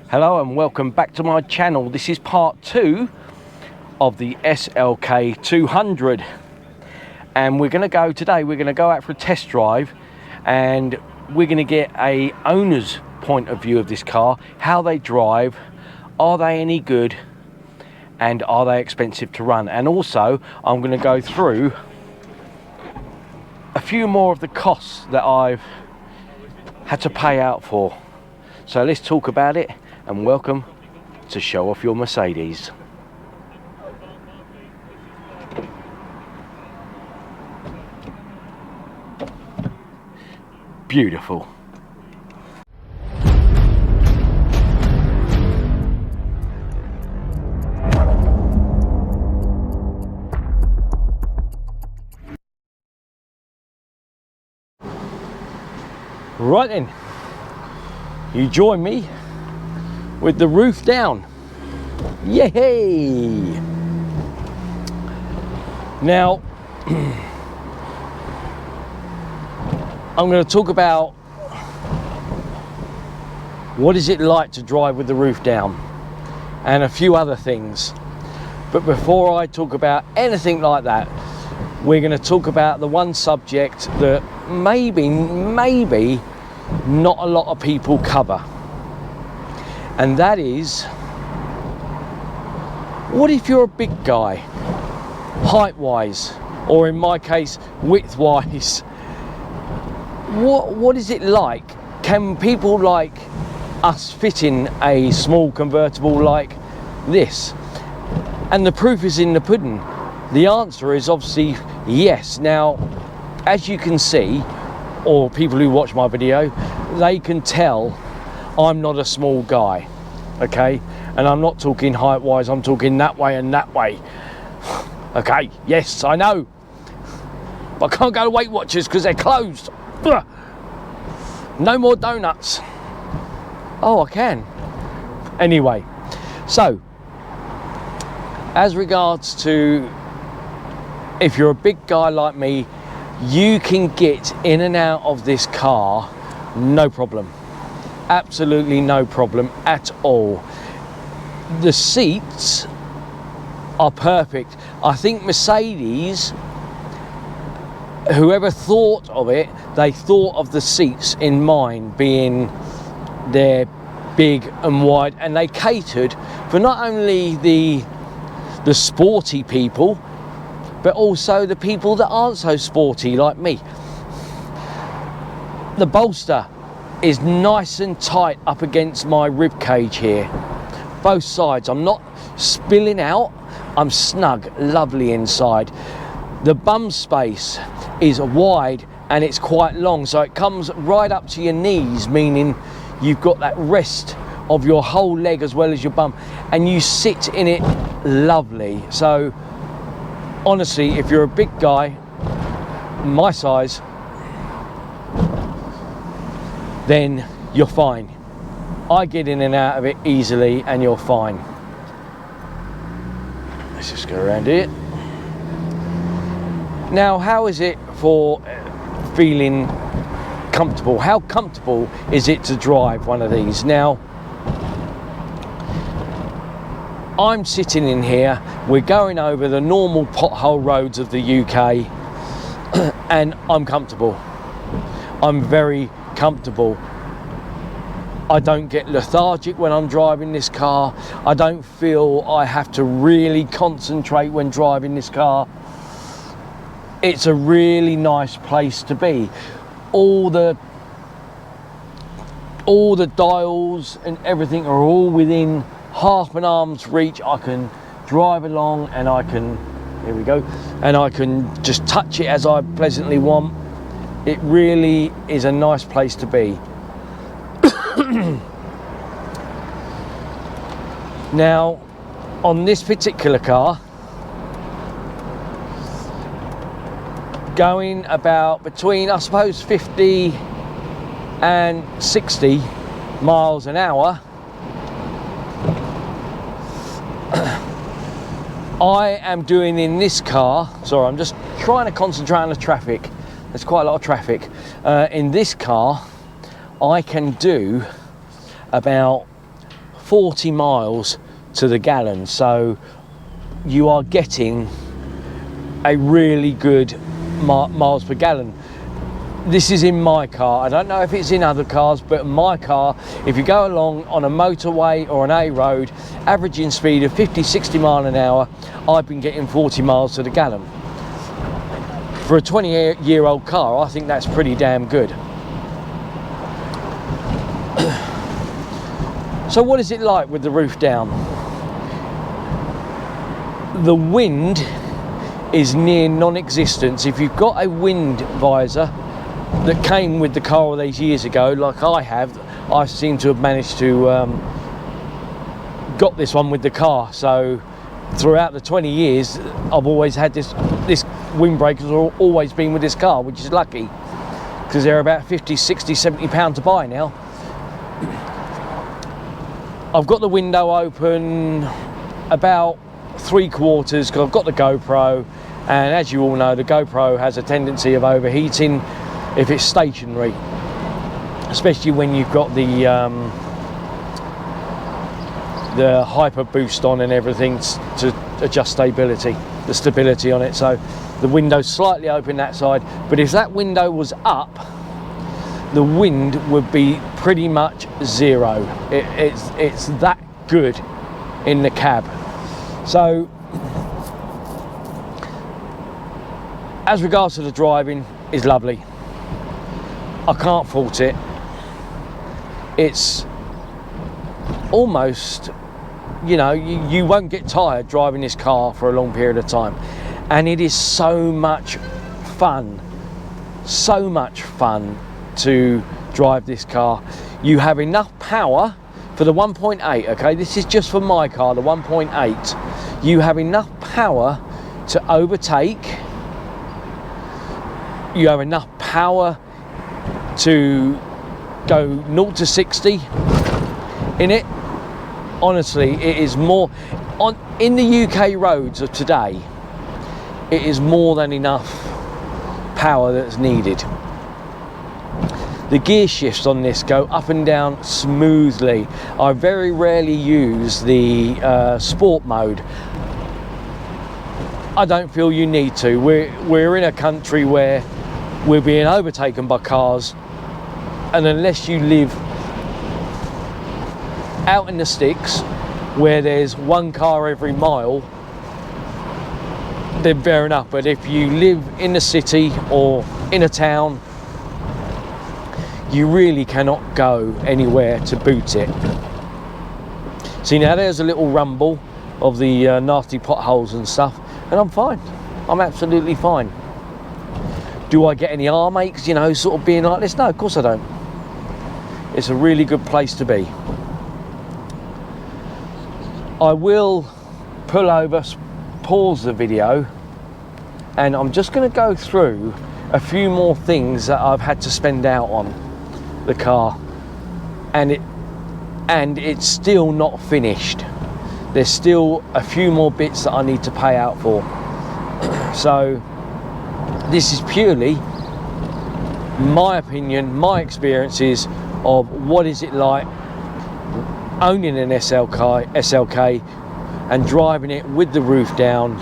Hello and welcome back to my channel. This is part 2 of the SLK200, and we're going to go out for a test drive, and we're going to get a owner's point of view of this car, how they drive, are they any good, and are they expensive to run. And also I'm going to go through a few more of the costs that I've had to pay out for. So let's talk about it, and welcome to Show Off Your Mercedes. Beautiful. Right then, you join me with the roof down. Yay! Now, I'm going to talk about what is it like to drive with the roof down and a few other things. But before I talk about anything like that, we're going to talk about the one subject that maybe not a lot of people cover, and that is, what if you're a big guy, height wise, or in my case width wise? What is it like? Can people like us fit in a small convertible like this? And the proof is in the pudding. The answer is obviously yes. Now, as you can see, or people who watch my video, they can tell I'm not a small guy, okay? And I'm not talking height wise, I'm talking that way and that way. Okay, yes, I know, but I can't go to Weight Watchers because they're closed. Ugh. No more donuts. Oh, I can. Anyway, so as regards to, if you're a big guy like me, you can get in and out of this car no problem. Absolutely no problem at all. The seats are perfect. I think Mercedes, whoever thought of it, they thought of the seats in mind, being they're big and wide, and they catered for not only the sporty people, but also the people that aren't so sporty like me. The bolster is nice and tight up against my rib cage here, both sides. I'm not spilling out, I'm snug, lovely inside. The bum space is wide and it's quite long, so it comes right up to your knees, meaning you've got that rest of your whole leg as well as your bum, and you sit in it lovely. So honestly, if you're a big guy my size, then you're fine. I get in and out of it easily and you're fine. Let's just go around here. Now, how is it for feeling comfortable? How comfortable is it to drive one of these? Now, I'm sitting in here, we're going over the normal pothole roads of the UK, and I'm comfortable. I'm very comfortable. I don't get lethargic when I'm driving this car. I don't feel I have to really concentrate when driving this car. It's a really nice place to be. All the dials and everything are all within half an arm's reach. I can drive along and I can, here we go, and I can just touch it as I pleasantly want. It really is a nice place to be. Now, on this particular car, going about between, I suppose, 50 and 60 miles an hour, I am doing in this car, sorry, I'm just trying to concentrate on the traffic. There's quite a lot of traffic. In this car, I can do about 40 miles to the gallon, so you are getting a really good miles per gallon. This is in my car. I don't know if it's in other cars, but my car, if you go along on a motorway or an A road, averaging speed of 50-60 mile an hour, I've been getting 40 miles to the gallon. For a 20-year-old car, I think that's pretty damn good. So what is it like with the roof down? The wind is near non-existent. If you've got a wind visor that came with the car all these years ago, like I have, I seem to have managed to got this one with the car. So throughout the 20 years, I've always had this windbreakers have always been with this car, which is lucky, because they're about 50, 60, 70 pounds to buy now. I've got the window open about 3/4 because I've got the GoPro, and as you all know, the GoPro has a tendency of overheating if it's stationary, especially when you've got the hyper boost on and everything to adjust the stability on it. So the window's slightly open that side, but if that window was up, the wind would be pretty much zero. It's that good in the cab. So as regards to the driving, is lovely. I can't fault it. It's almost, you know, you won't get tired driving this car for a long period of time, and it is so much fun to drive this car. You have enough power for the 1.8, okay, this is just for my car, the 1.8. You have enough power to overtake, you have enough power to go 0 to 60 in it. Honestly, it is more in the UK roads of today, it is more than enough power that's needed. The gear shifts on this go up and down smoothly. I very rarely use the sport mode. I don't feel you need to. We're in a country where we're being overtaken by cars, and unless you live out in the sticks where there's one car every mile, then fair enough. But if you live in the city or in a town, you really cannot go anywhere to boot it. See, now there's a little rumble of the nasty potholes and stuff, and I'm fine. I'm absolutely fine. Do I get any arm aches, you know, sort of being like this? No, of course I don't. It's a really good place to be. I will pull over, pause the video, and I'm just going to go through a few more things that I've had to spend out on the car, and it's still not finished. There's still a few more bits that I need to pay out for. So this is purely my opinion, my experiences of what is it like owning an SLK and driving it with the roof down.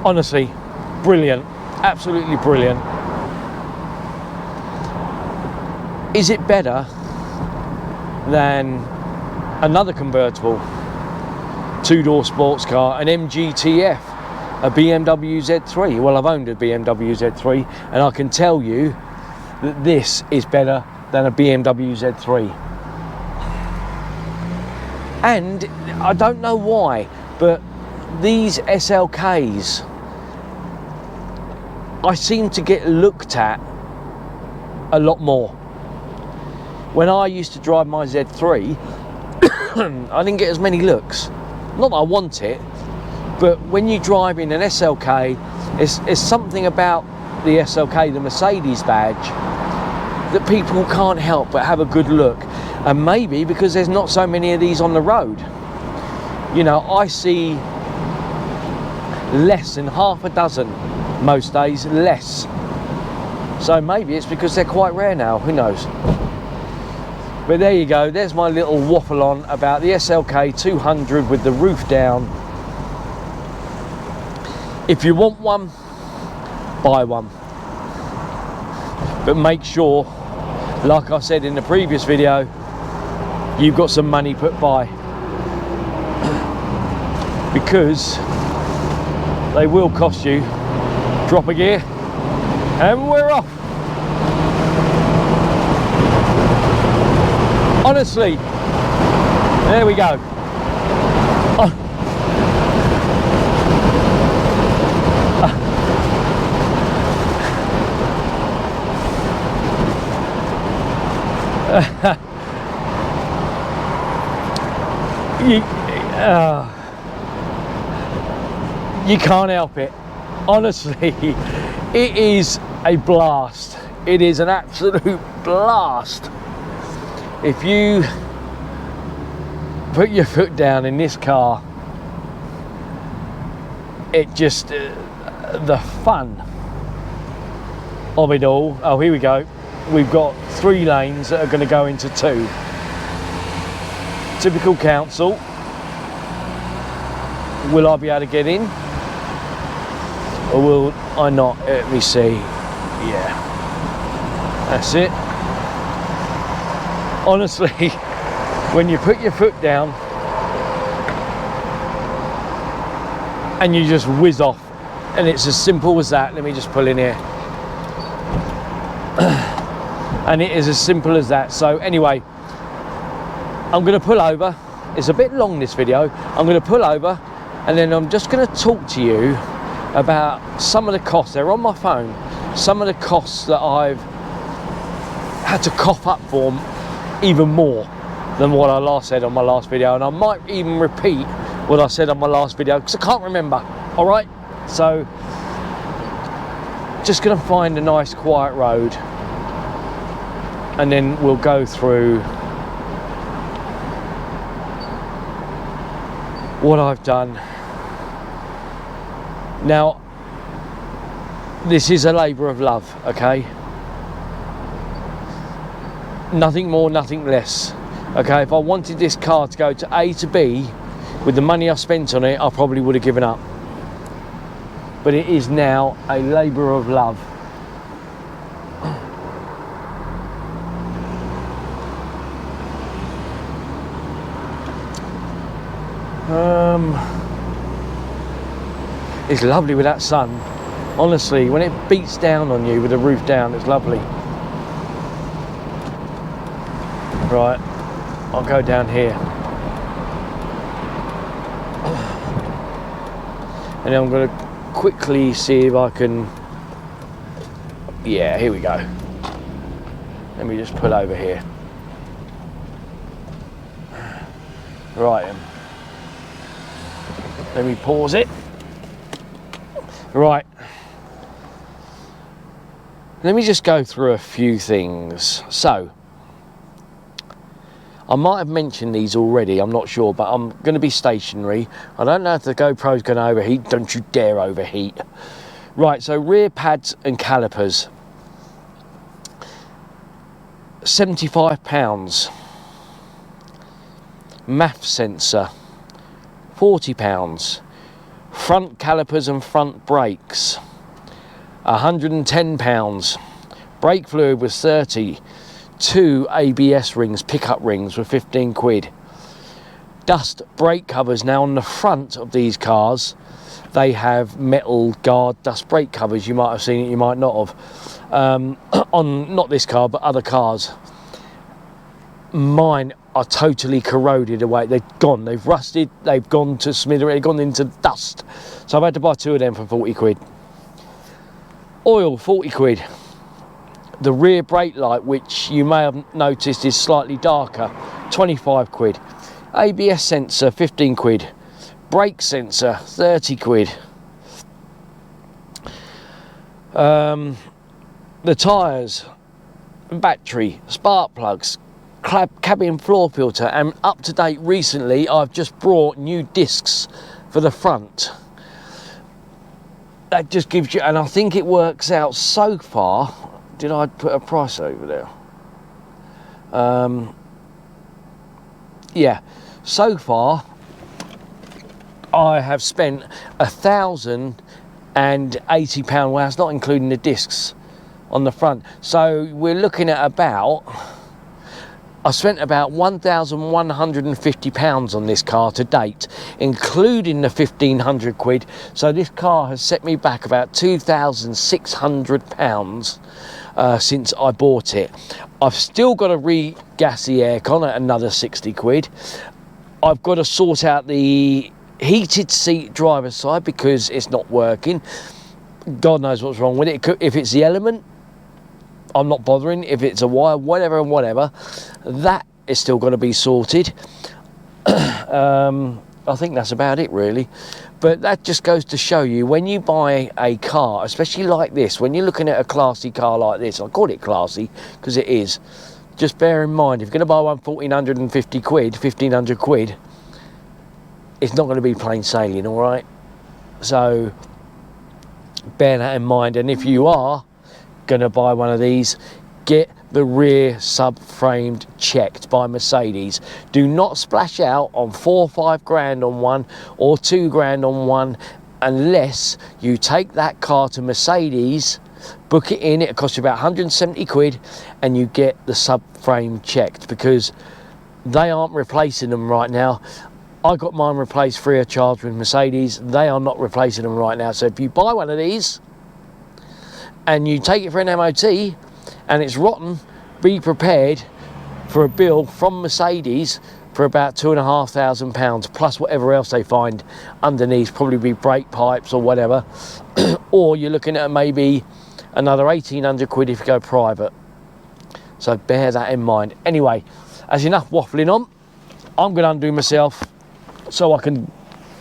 Honestly, brilliant, absolutely brilliant. Is it better than another convertible, two-door sports car, an MGTF, a BMW Z3? Well, I've owned a BMW Z3, and I can tell you that this is better than a BMW Z3. And I don't know why, but these SLKs, I seem to get looked at a lot more. When I used to drive my Z3, I didn't get as many looks. Not that I want it, but when you drive in an SLK, it's something about the SLK, the Mercedes badge, that people can't help but have a good look. And maybe because there's not so many of these on the road. You know, I see less than half a dozen most days, less. So maybe it's because they're quite rare now, who knows. But there you go, there's my little waffle on about the SLK200 with the roof down. If you want one, buy one. But make sure, like I said in the previous video, you've got some money put by. Because they will cost you. Drop a gear, and we're off. Honestly, there we go. Oh. You can't help it. Honestly, it is a blast. It is an absolute blast. If you put your foot down in this car, it just, the fun of it all. Oh, here we go. We've got 3 lanes that are going to go into 2. Typical council. Will I be able to get in? Or will I not? Let me see. Yeah. That's it. Honestly, when you put your foot down and you just whiz off, and it's as simple as that. Let me just pull in here. And it is as simple as that. So anyway, I'm going to pull over. It's a bit long, this video. I'm going to pull over, and then I'm just going to talk to you about some of the costs. They're on my phone. Some of the costs that I've had to cough up for, even more than what I last said on my last video, and I might even repeat what I said on my last video because I can't remember. All right, so just gonna find a nice quiet road, and then we'll go through what I've done. Now, this is a labour of love, okay? Nothing more, nothing less. Okay, if I wanted this car to go to A to B with the money I spent on it, I probably would have given up. But it is now a labour of love. It's lovely with that sun. Honestly, when it beats down on you with the roof down, it's lovely. Right, I'll go down here. And then I'm going to quickly see if I can... Yeah, here we go. Let me just pull over here. Right, let me pause it. Right. Let me just go through a few things. So, I might have mentioned these already, I'm not sure, but I'm going to be stationary. I don't know if the GoPro's going to overheat. Don't you dare overheat. Right, so rear pads and calipers. £75. MAF sensor. £40. Front calipers and front brakes. £110. Brake fluid was 30. 2 ABS rings, pickup rings, were 15 quid. Dust brake covers. Now on the front of these cars, they have metal guard dust brake covers. You might have seen it, you might not have. On not this car, but other cars. Mine are totally corroded away. They've gone, they've rusted, they've gone to smithereens, they've gone into dust. So I've had to buy 2 of them for 40 quid. Oil, 40 quid. The rear brake light, which you may have noticed is slightly darker, 25 quid. ABS sensor, 15 quid. Brake sensor, 30 quid. The tyres, battery, spark plugs, cabin floor filter, and up to date recently I've just brought new discs for the front. That just gives you, and I think it works out so far. Did I put a price over there? yeah, so far I have spent £1,080. Well, that's not including the discs on the front. So we're looking at about, I spent about £1,150 on this car to date, including the 1,500 quid. So this car has set me back about £2,600 since I bought it. I've still got to re-gas the aircon at another 60 quid. I've got to sort out the heated seat driver's side because it's not working. God knows what's wrong with it. If it's the element, I'm not bothering. If it's a wire, whatever, that is still going to be sorted. I think that's about it really. But that just goes to show you, when you buy a car, especially like this, when you're looking at a classy car like this, I call it classy because it is, just bear in mind, if you're going to buy one 1,450 quid, 1,500 quid, it's not going to be plain sailing, all right? So bear that in mind. And if you are going to buy one of these, get the rear subframed checked by Mercedes. Do not splash out on 4 or 5 grand on one or 2 grand on one unless you take that car to Mercedes, book it in. It costs you about 170 quid and you get the subframe checked, because they aren't replacing them right now. I got mine replaced free of charge with Mercedes. They are not replacing them right now. So if you buy one of these and you take it for an MOT and it's rotten, be prepared for a bill from Mercedes for about £2,500 plus whatever else they find underneath, probably be brake pipes or whatever. Or you're looking at maybe another 1,800 quid if you go private. So bear that in mind. Anyway, that's enough waffling on. I'm going to undo myself so I can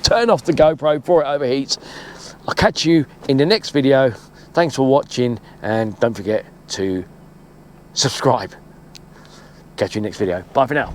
turn off the GoPro before it overheats. I'll catch you in the next video. Thanks for watching, and don't forget to subscribe. Catch you next video. Bye for now.